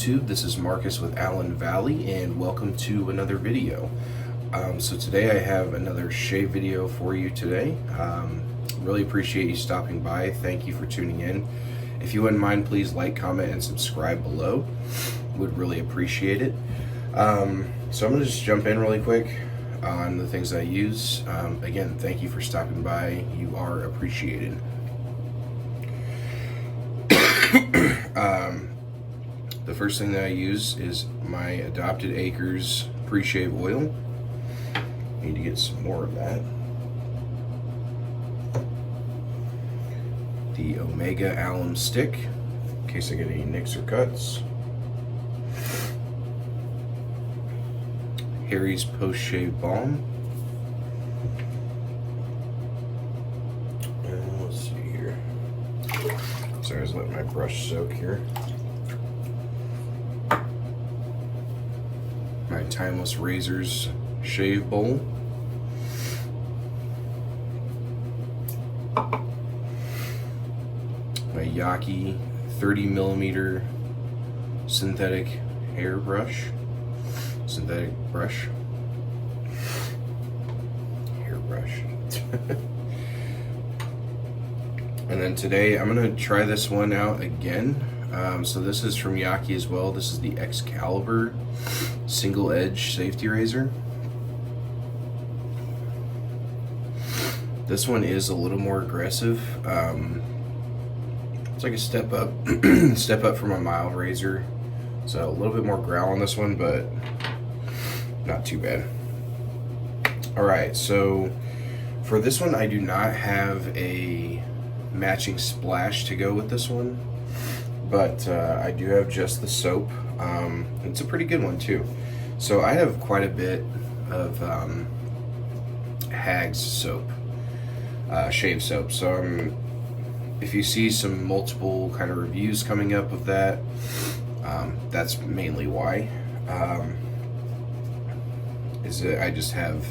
YouTube? This is Marcus with AllenValley, and welcome to another video. So today I have another shave video for you today. Really appreciate you stopping by. Thank you for tuning in. If you wouldn't mind, please like, comment, and subscribe below. Would really appreciate it. So I'm gonna just jump in really quick on the things I use. Again, thank you for stopping by. You are appreciated. The first thing that I use is my Adopted Acres pre-shave oil. Need to get some more of that. The Omega Alum Stick, in case I get any nicks or cuts. Harry's Post-Shave Balm. And let's see here. Sorry, I was letting my brush soak here. My Timeless Razors Shave Bowl. My Yaki 30mm synthetic hair brush. Synthetic brush. Hair brush. And then today I'm gonna try this one out again. So this is from Yaki as well. This is the Excalibur single edge safety razor. This one is a little more aggressive. It's like a step up, step up from a mild razor. So a little bit more growl on this one, but not too bad. All right, so for this one, I do not have a matching splash to go with this one, but I do have just the soap. It's a pretty good one too. So I have quite a bit of HAGS soap, shave soap. So if you see some multiple kind of reviews coming up of that, that's mainly why. Is that I just have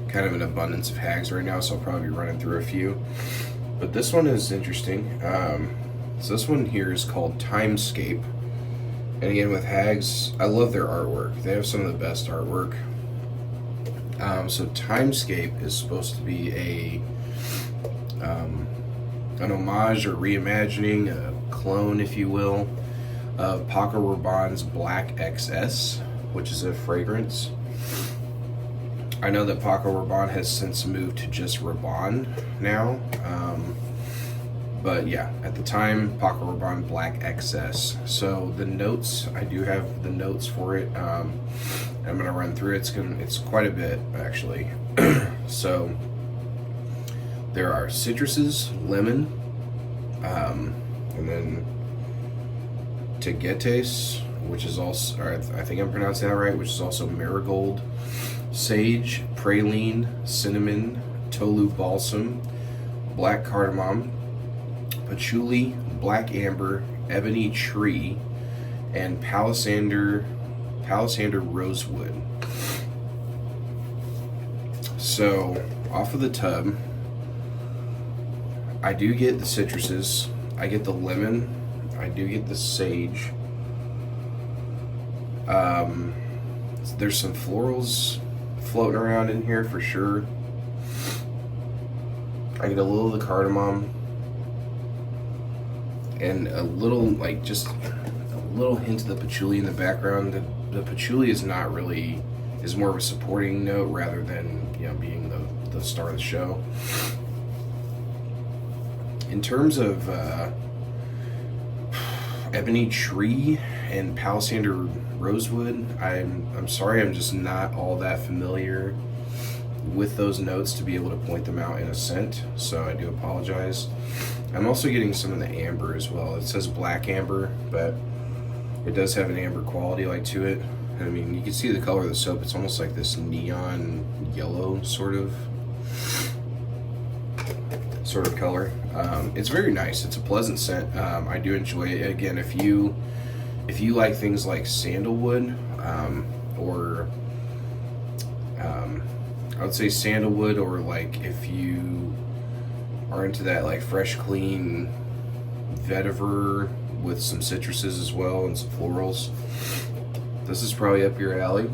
kind of an abundance of HAGS right now, so I'll probably be running through a few. But this one is interesting. So this one here is called Timescape. And again, with HAGS, I love their artwork. They have some of the best artwork. So Timescape is supposed to be an homage or reimagining, a clone, if you will, of Paco Rabanne's Black XS, which is a fragrance. I know that Paco Rabanne has since moved to just Rabanne now. But yeah, at the time, Paco Rabanne Black XS. So the notes, I do have the notes for it. I'm gonna run through it. It's quite a bit actually. So there are citruses, lemon, and then tagetes, which is also, or I think I'm pronouncing that right, which is also marigold, sage, praline, cinnamon, tolu balsam, black cardamom, patchouli, black amber, ebony tree, and palisander rosewood. So off of the tub, I do get the citruses, I get the lemon, I do get the sage. There's some florals floating around in here for sure. I get a little of the cardamom and a little, like, just a little hint of the patchouli in the background. The patchouli is not really, is more of a supporting note rather than, you know, being the star of the show. In terms of ebony tree and palisander rosewood, I'm sorry, I'm just not all that familiar with those notes to be able to point them out in a scent, so I do apologize. I'm also getting some of the amber as well. It says black amber, but it does have an amber quality like to it. I mean, you can see the color of the soap. It's almost like this neon yellow sort of color. It's very nice. It's a pleasant scent. I do enjoy it. Again, if you like things like sandalwood, or I would say sandalwood, or like if you are into that like fresh, clean vetiver with some citruses as well and some florals. This is probably up your alley.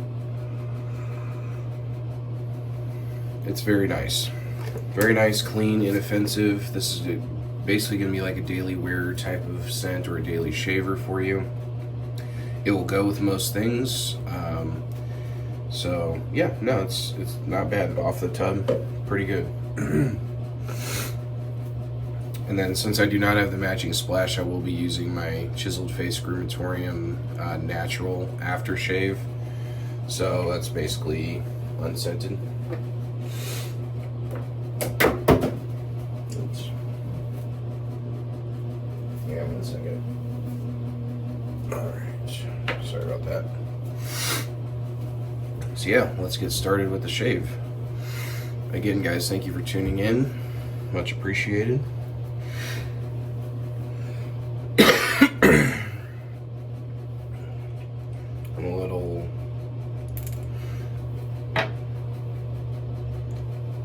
It's very nice. Very nice, clean, inoffensive. This is basically going to be like a daily wear type of scent or a daily shaver for you. It will go with most things. So yeah, no, it's not bad off the tub. Pretty good. And then since I do not have the matching splash, I will be using my Chiseled Face Grumatorium Natural Aftershave. So that's basically unscented. Oops. Yeah, 1 second. Alright, sorry about that. So yeah, let's get started with the shave. Again, guys, thank you for tuning in. Much appreciated. I'm a little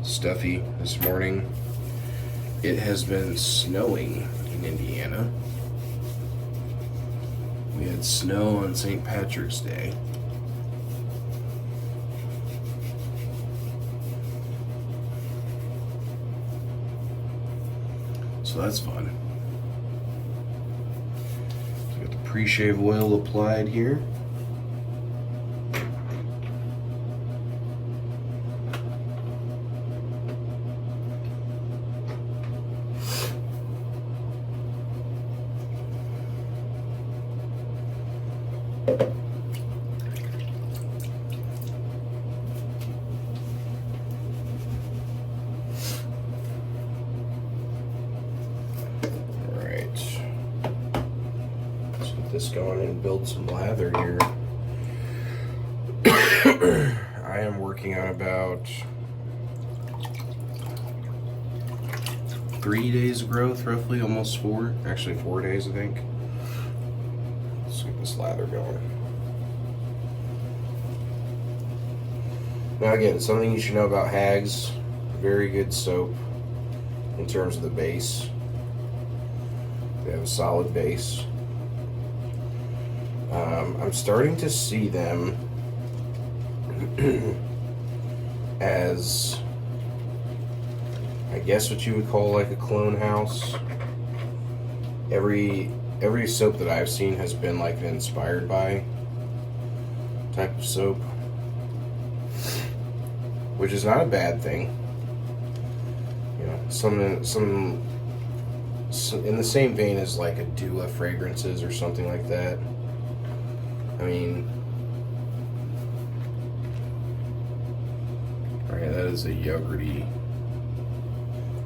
stuffy this morning. It has been snowing in Indiana. We had snow on St. Patrick's Day. So that's fun. So got the pre-shave oil applied here. This going and build some lather here. I am working on about 3 days of growth, roughly, almost 4. Actually 4 days, I think. Let's get this lather going. Now again, something you should know about HAGS, very good soap in terms of the base. They have a solid base. I'm starting to see them as, I guess what you would call like a clone house. Every soap that I've seen has been like an inspired by type of soap, which is not a bad thing. You know, some in the same vein as like a Dua fragrances or something like that. I mean, alright, that is a yogurty.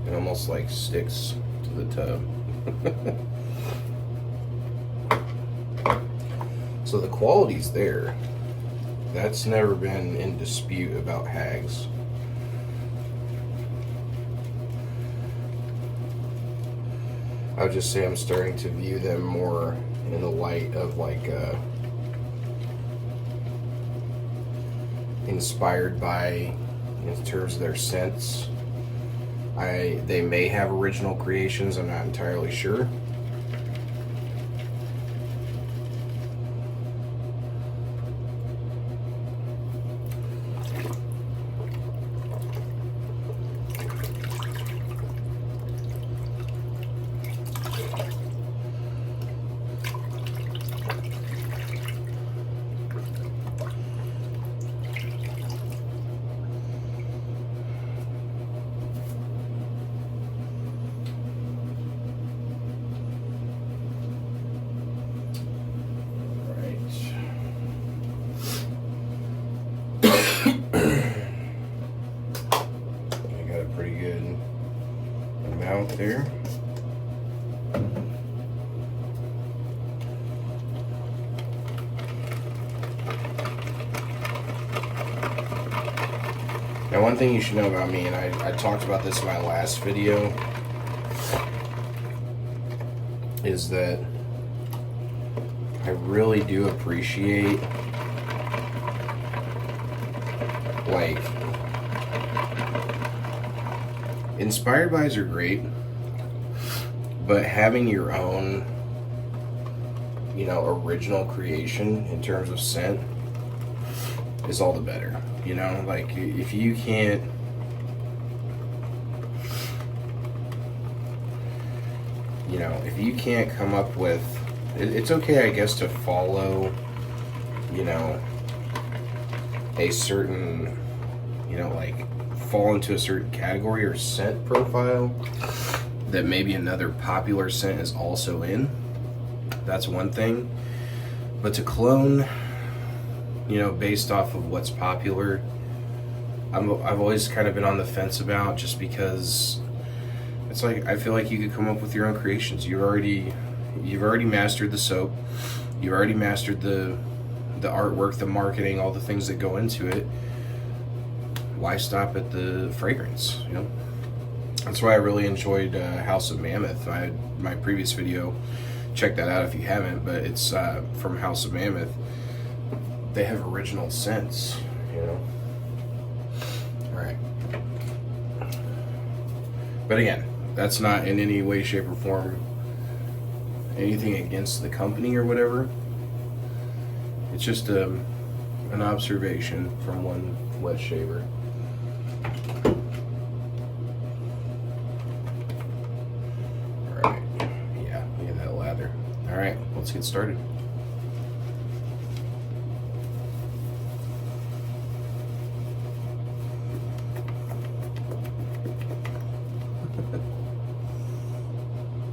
It almost like sticks to the tub. So the quality's there. That's never been in dispute about HAGS. I would just say I'm starting to view them more in the light of like inspired by, in terms of their scents. They may have original creations, I'm not entirely sure. Out there. Now, one thing you should know about me, and I talked about this in my last video, is that I really do appreciate, like, inspired bys are great, but having your own you know, original creation in terms of scent is all the better. You know, like if you can't, you know, if you can't come up with, it's okay, I guess, to follow, you know, a certain, you know, like fall into a certain category or scent profile that maybe another popular scent is also in. That's one thing. But to clone, you know, based off of what's popular, I've always kind of been on the fence about, just because it's like, I feel like you could come up with your own creations. You've already mastered the soap. You've already mastered the artwork, the marketing, all the things that go into it. Why stop at the fragrance, you know? That's why I really enjoyed House of Mammoth. My previous video, check that out if you haven't, but it's from House of Mammoth. They have original scents, you know? All right. But again, that's not in any way, shape, or form anything against the company or whatever. It's just an observation from one wet shaver. Alright, yeah, look at that lather. Alright, let's get started.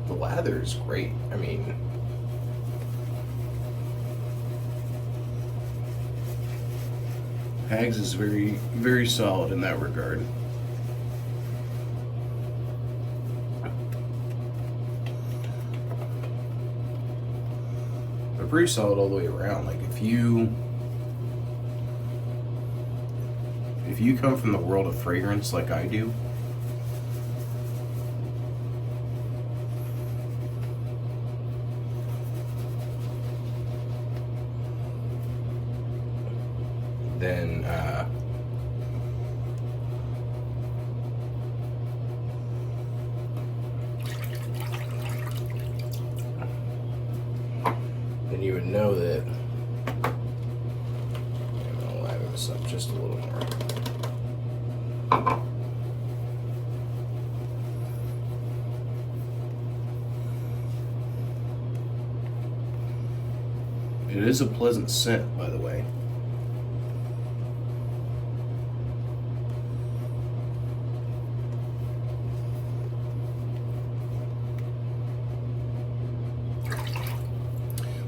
The lather is great. I mean, HAGS is very, very solid in that regard. They're pretty solid all the way around. Like if you come from the world of fragrance like I do, then you would know that. I'm gonna lather this up just a little more. It is a pleasant scent, by the way.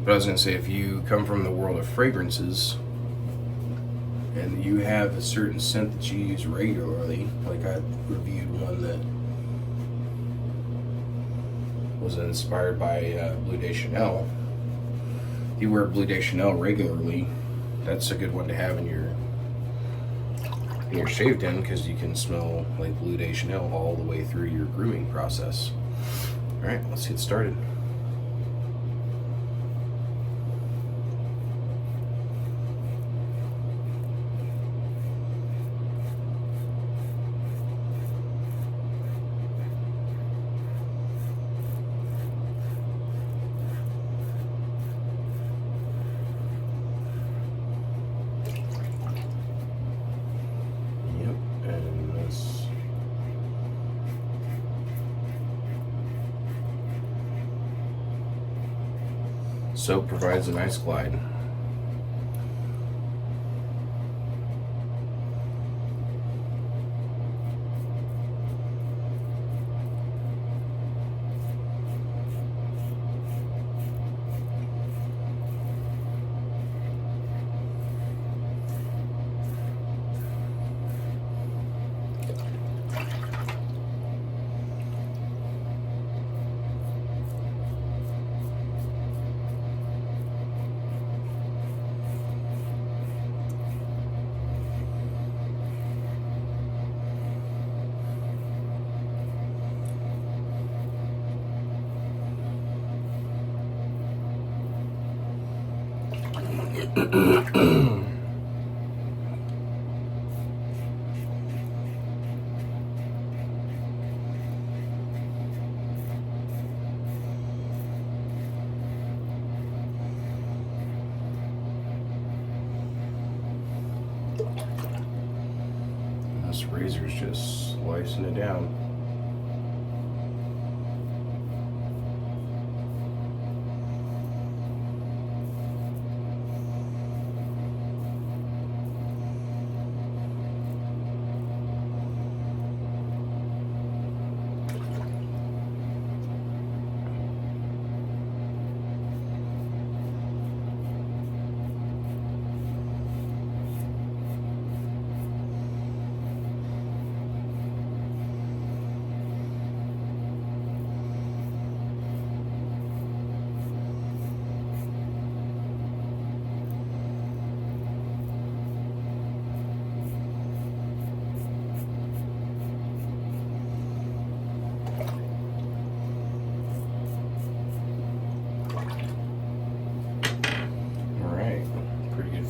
But I was going to say, if you come from the world of fragrances and you have a certain scent that you use regularly, like I reviewed one that was inspired by Bleu de Chanel. If you wear Bleu de Chanel regularly, that's a good one to have in your shaved in, because you can smell like Bleu de Chanel all the way through your grooming process. All right, let's get started. Soap provides a nice glide. And this razor's just slicing it down.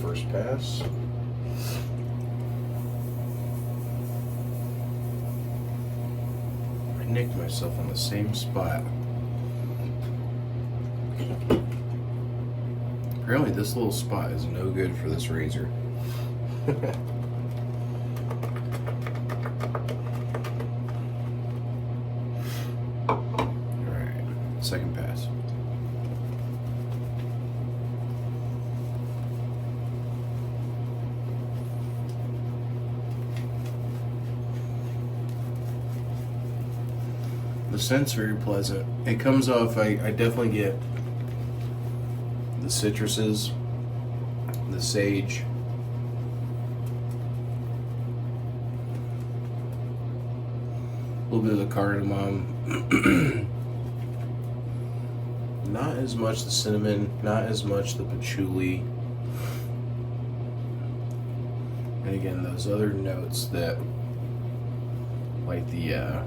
First pass. I nicked myself on the same spot. Apparently this little spot is no good for this razor. Alright, second pass. The scent's very pleasant. It comes off, I definitely get the citruses, the sage, a little bit of the cardamom, not as much the cinnamon, not as much the patchouli, and again those other notes that, like the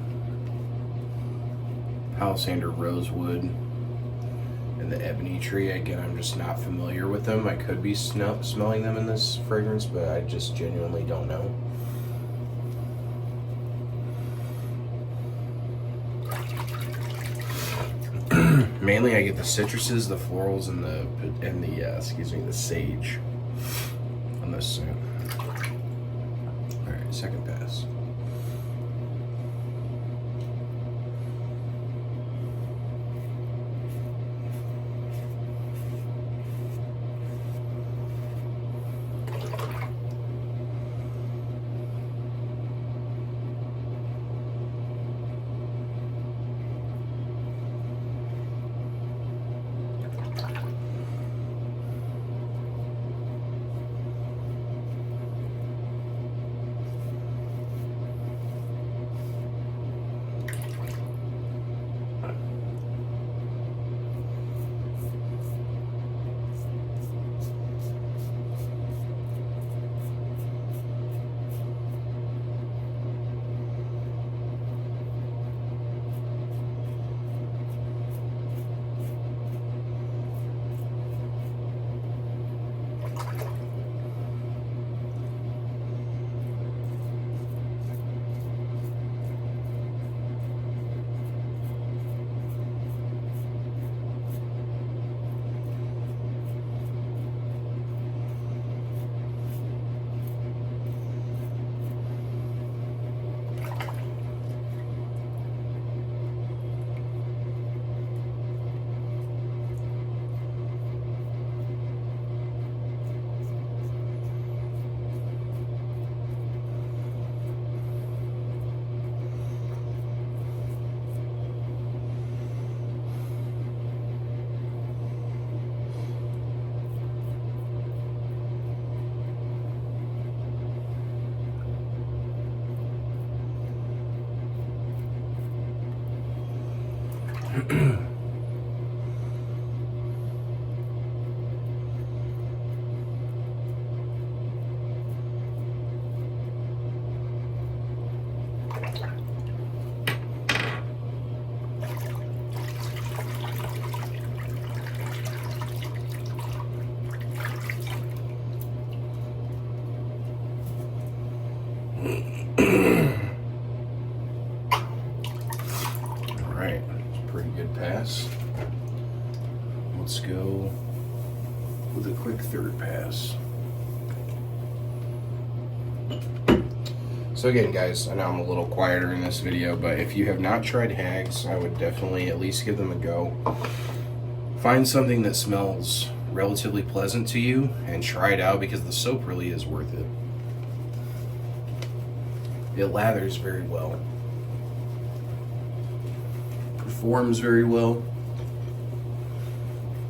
Palisander rosewood and the ebony tree. Again, I'm just not familiar with them. I could be smelling them in this fragrance, but I just genuinely don't know. Mainly I get the citruses, the florals, and the the sage on this scent. Alright, second pass. Alright, it's a pretty good pass. Let's go with a quick third pass. So again, guys, I know I'm a little quieter in this video, but if you have not tried HAGS, I would definitely at least give them a go. Find something that smells relatively pleasant to you and try it out, because the soap really is worth it. It lathers very well. Performs very well.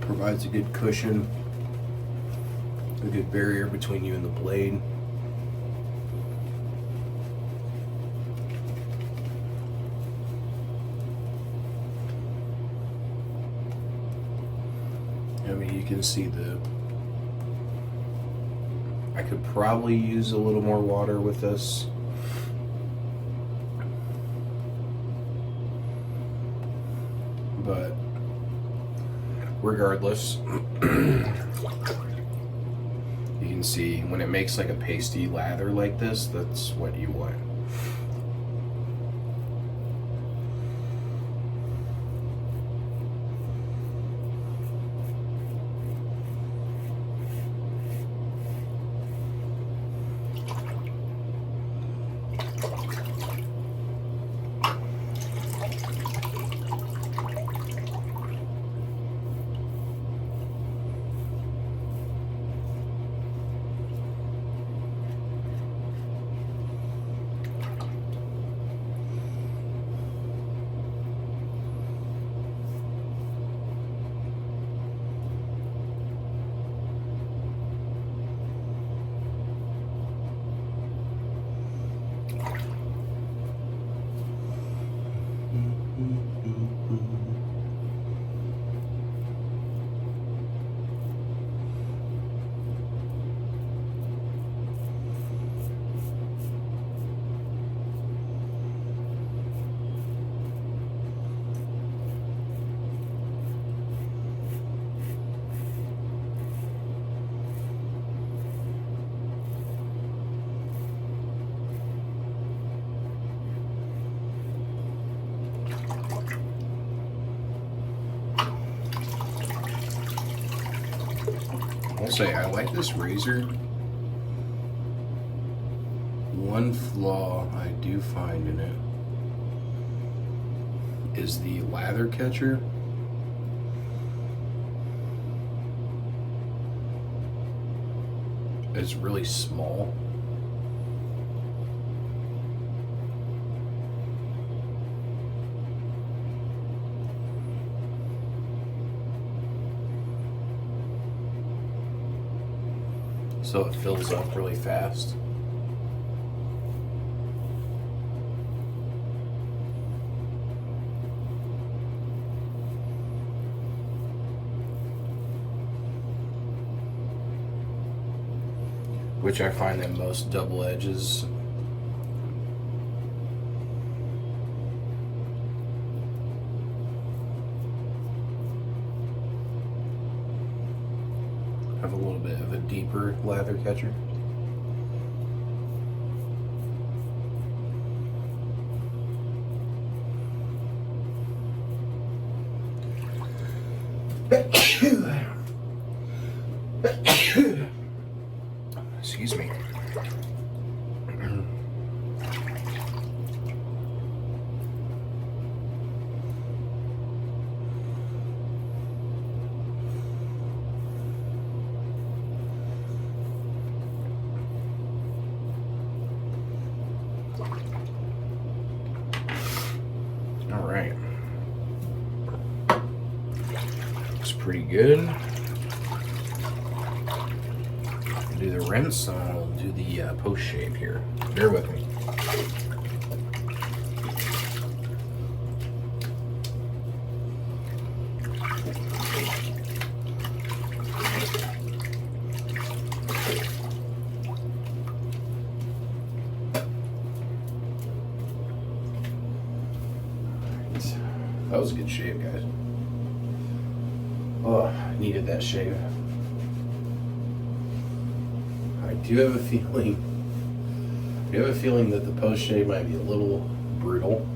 Provides a good cushion. A good barrier between you and the blade. I mean, you can see I could probably use a little more water with this. But regardless, you can see when it makes like a pasty lather like this, that's what you want. I'll say I like this razor. One flaw I do find in it is the lather catcher. It's really small. So it fills up really fast. Which I find that most double edges have a little bit of a deeper lather catcher. Excuse me. All right. Looks pretty good. Do the rinse, and I'll do the post shave here. Bear with me. That was a good shave, guys. Oh, I needed that shave. I do have a feeling that the post shave might be a little brutal.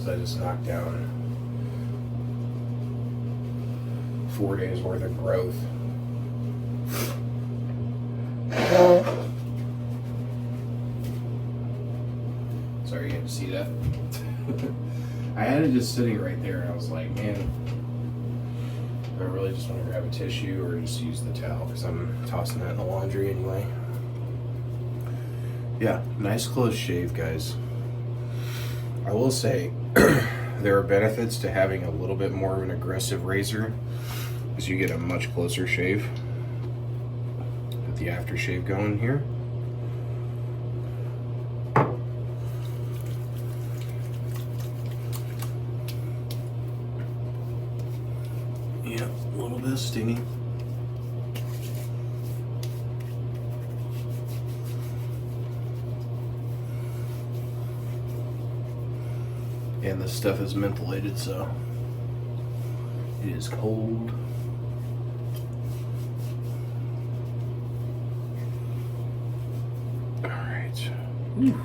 So I just knocked down 4 days worth of growth Sorry, you had to see that. I had it just sitting right there, and I was like, man, I really just want to grab a tissue or just use the towel because I'm tossing that in the laundry anyway. Yeah, nice close shave, guys. I will say there are benefits to having a little bit more of an aggressive razor because you get a much closer shave. Put the aftershave going here. Yeah, a little bit stingy. And this stuff is mentholated, so it is cold. All right. Whew.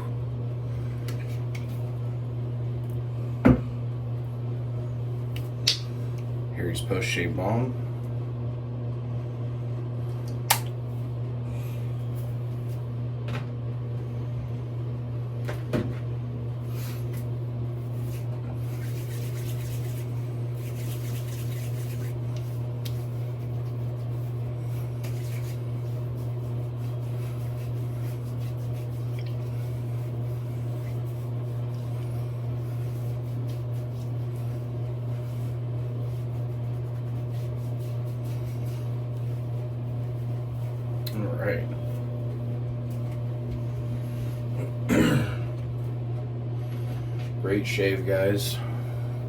Harry's post-shave balm. Alright. Great shave, guys.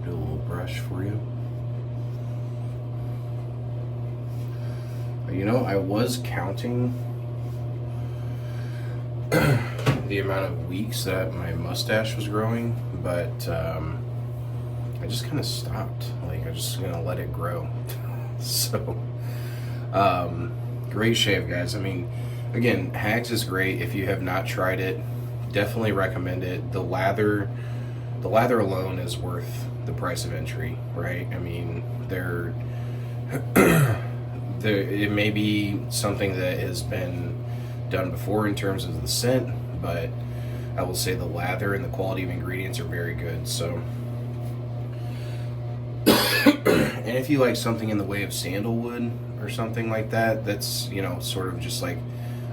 Do a little brush for you. You know, I was counting the amount of weeks that my mustache was growing, but I just kind of stopped. Like, I'm just gonna let it grow. So, great shave, guys. I mean, again, HAGS is great. If you have not tried it, definitely recommend it. The lather alone is worth the price of entry, right? I mean, it may be something that has been done before in terms of the scent, but I will say the lather and the quality of ingredients are very good. So, and if you like something in the way of sandalwood or something like that, that's, you know, sort of just like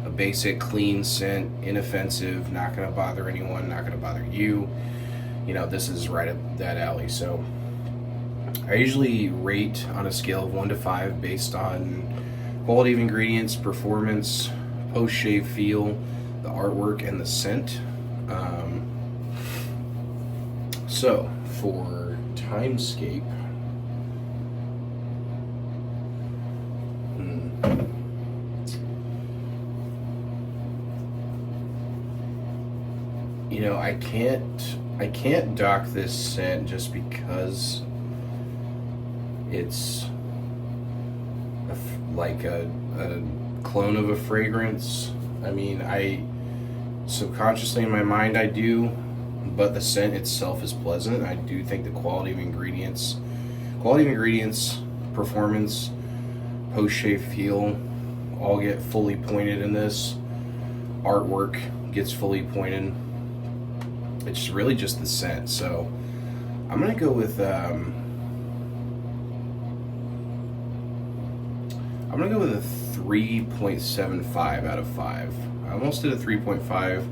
a basic clean scent, inoffensive, not going to bother anyone, not going to bother you, you know, this is right up that alley. So I usually rate on a scale of 1 to 5 based on quality of ingredients, performance, post-shave feel, the artwork, and the scent. So for Timescape, you know, I can't dock this scent just because it's like a clone of a fragrance. I mean, I subconsciously in my mind I do, but the scent itself is pleasant. I do think the quality of ingredients, performance, post-shave feel all get fully pointed in this. Artwork gets fully pointed. It's really just the scent. So I'm gonna go with a 3.75 out of 5. I almost did a 3.5.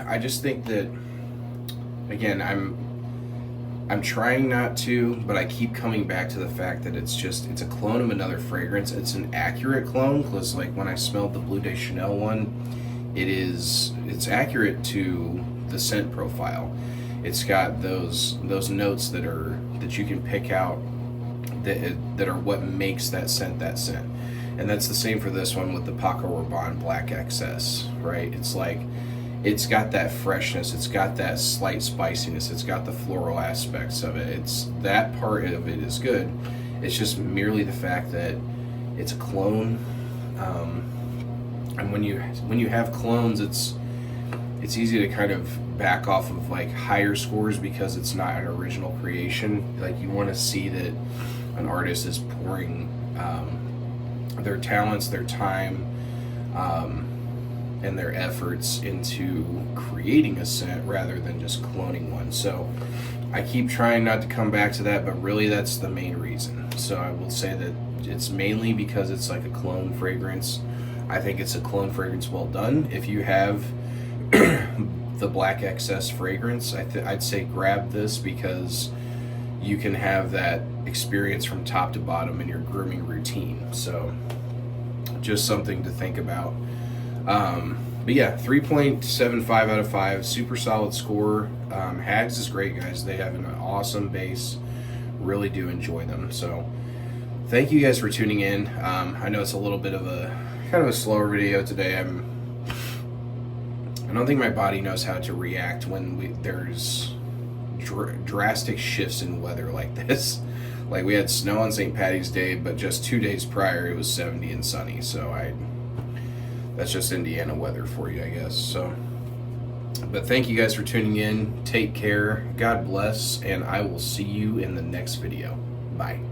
I just think that, again, I'm trying not to, but I keep coming back to the fact that it's a clone of another fragrance. It's an accurate clone, because like when I smelled the Bleu de Chanel one, it's accurate to the scent profile. It's got those notes that you can pick out that are what makes that scent that scent. And that's the same for this one with the Paco Rabanne Black XS, right? It's like, it's got that freshness, it's got that slight spiciness, it's got the floral aspects of it. It's that part of it is good. It's just merely the fact that it's a clone. And when you have clones, it's easy to kind of back off of like higher scores because it's not an original creation. Like, you want to see that an artist is pouring their talents, their time, and their efforts into creating a scent rather than just cloning one. So I keep trying not to come back to that, but really that's the main reason. So I will say that it's mainly because it's like a clone fragrance. I think it's a clone fragrance well done. If you have the Black Excess fragrance, I'd say grab this because you can have that experience from top to bottom in your grooming routine. So just something to think about. But yeah, 3.75 out of 5, super solid score. HAGS is great, guys. They have an awesome base. Really do enjoy them. So thank you guys for tuning in. I know it's a little bit of a kind of a slower video today. I don't think my body knows how to react when there's drastic shifts in weather like this. Like we had snow on St. Patty's Day, but just 2 days prior it was 70 and sunny. So that's just Indiana weather for you, I guess. So, but thank you guys for tuning in. Take care. God bless, and I will see you in the next video. Bye.